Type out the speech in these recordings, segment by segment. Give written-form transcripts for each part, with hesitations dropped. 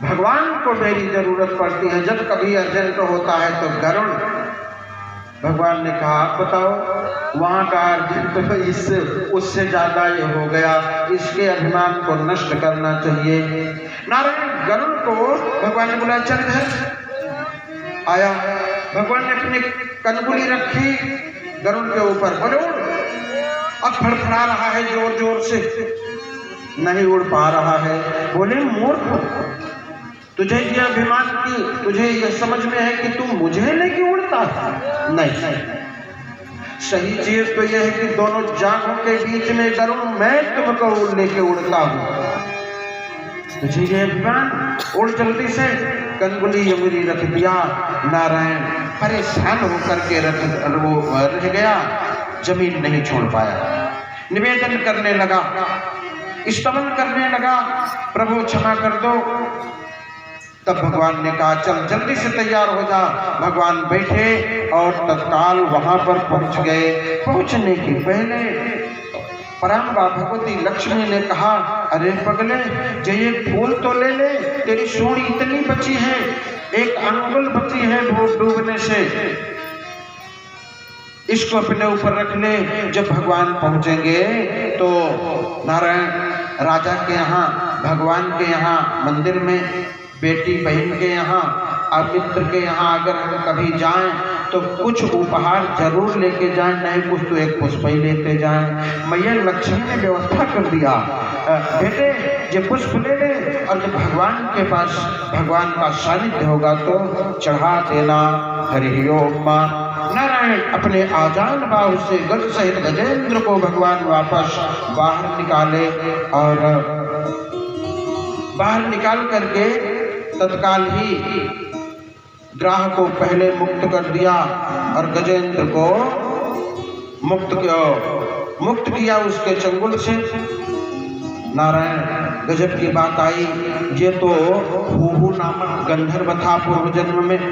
भगवान को मेरी जरूरत पड़ती है, जब कभी अर्जेंट होता है तो गरुड़। भगवान ने कहा आप बताओ, वहां का अर्जेंट इससे उससे ज्यादा ये हो गया, इसके अभिमान को नष्ट करना चाहिए। नारायण गरुड़ को भगवान ने बोला चल घर आया। भगवान ने अपनी कनगुली रखी गरुड़ के ऊपर, बोले उड़। अब फड़फड़ा रहा है जोर जोर से, नहीं उड़ पा रहा है। बोले मूर्ख, तुझे ये अभिमान की, तुझे ये समझ में है कि तू मुझे लेके उड़ता है? नहीं, सही चीज तो यह है कि दोनों जांघों के बीच में गरुड़ मैं तुमको लेके उड़ता हूं। तुझे ये अभिमान, उड़ जल्दी से। कनगुली अंगुली रख दिया। नारायण परेशान होकर के रह गया, जमीन नहीं छोड़ पाया। निवेदन करने लगा, स्तमन करने लगा, प्रभु क्षमा कर दो। तब भगवान ने कहा चल जल्दी से तैयार हो जा। भगवान बैठे और तत्काल वहां पर पहुंच गए। पहुंचने के पहले पराम्बा भगवती लक्ष्मी ने कहा अरे पगले, ये फूल तो ले ले, तेरी सूंड इतनी बची है, एक अंगुल बची है भूख डूबने से, इसको अपने ऊपर रख ले। जब भगवान पहुंचेंगे तो नारायण राजा के यहाँ, भगवान के यहाँ मंदिर में, बेटी बहन के यहाँ और मित्र के यहाँ अगर हम कभी जाएं तो कुछ उपहार जरूर लेके जाएं, नहीं कुछ तो एक पुष्प ही लेते जाएं। मैया लक्ष्मी ने व्यवस्था कर दिया, बेटे ये पुष्प ले ले और जब भगवान के पास भगवान का सानिध्य होगा तो चढ़ा देना। हरि ओम। नारायण अपने आजान बाहु से गज सहित गजेंद्र को भगवान वापस बाहर निकाले और बाहर निकाल करके तत्काल ही ग्राह को पहले मुक्त कर दिया और गजेंद्र को मुक्त किया उसके चंगुल से। नारायण गजब की बात आई, ये तो हुहु नामक गंधर्व था पूर्व जन्म में,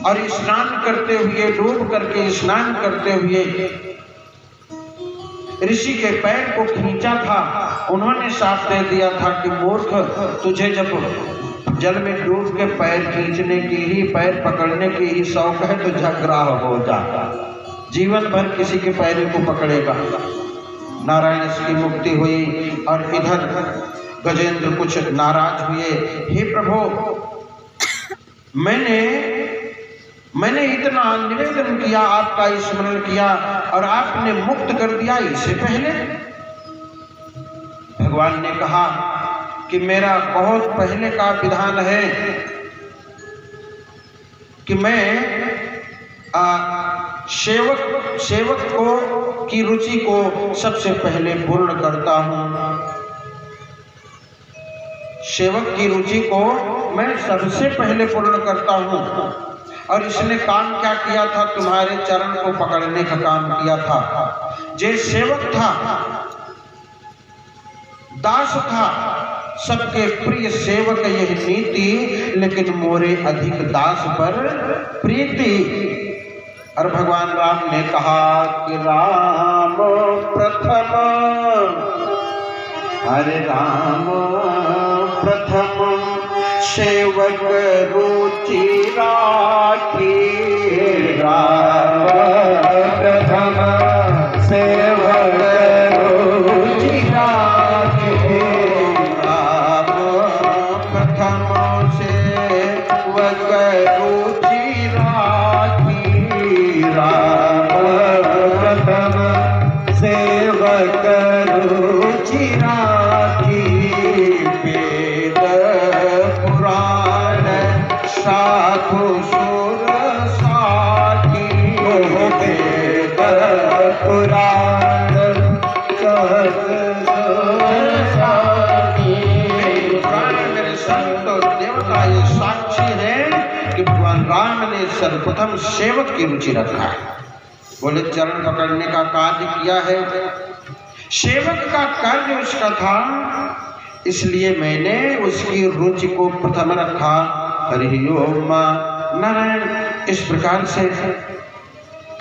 और स्नान करते हुए, डूब करके स्नान करते हुए ऋषि के पैर को खींचा था। उन्होंने साफ दे दिया था कि मूर्ख, तुझे जब जल में डूब के पैर खींचने की ही, पैर पकड़ने की ही शौक है तो झगराह हो जाता, जीवन भर किसी के पैर को पकड़ेगा। नारायण इसकी मुक्ति हुई और इधर गजेंद्र कुछ नाराज हुए, हे प्रभु मैंने इतना निवेदन किया, आपका स्मरण किया और आपने मुक्त कर दिया, इससे पहले। भगवान ने कहा कि मेरा बहुत पहले का विधान है कि मैं सेवक को की रुचि को सबसे पहले पूर्ण करता हूं। सेवक की रुचि को मैं सबसे पहले पूर्ण करता हूं। और इसने काम क्या किया था? तुम्हारे चरण को पकड़ने का काम किया था। जे सेवक था, दास था, सबके प्रिय सेवक यह नीति, लेकिन मोरे अधिक दास पर प्रीति। और भगवान राम ने कहा कि राम प्रथम, हरे राम प्रथम सेवक रुचि राखी, राम प्रथम सेवक रुचि राखी, राम प्रथम सेवक रुचि राखी, राम प्रथम सेवक रुचि राखी। साधु सुर साखी, वेद पुराण साखी। पुराण मेरे संत और देवता ये साक्षी है कि भगवान राम ने सर्वप्रथम सेवक की रुचि रखा है। बोले चरण पकड़ने का कार्य किया है, सेवक का कार्य उसका था, इसलिए मैंने उसकी रुचि को प्रथम रखा। हरि ओम। नारायण इस प्रकार से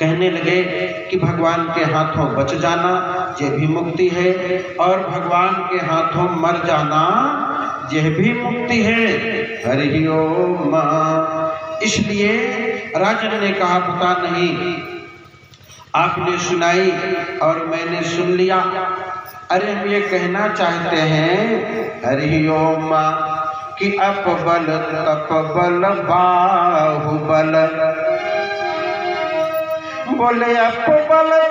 कहने लगे कि भगवान के हाथों बच जाना ये भी मुक्ति है, और भगवान के हाथों मर जाना यह भी मुक्ति है। हरि ओम। इसलिए राजन ने कहा पता नहीं, आपने सुनाई और मैंने सुन लिया। अरे हम ये कहना चाहते हैं हरि ओम कि अपबल तपबल बाहुबल, बोले अपबल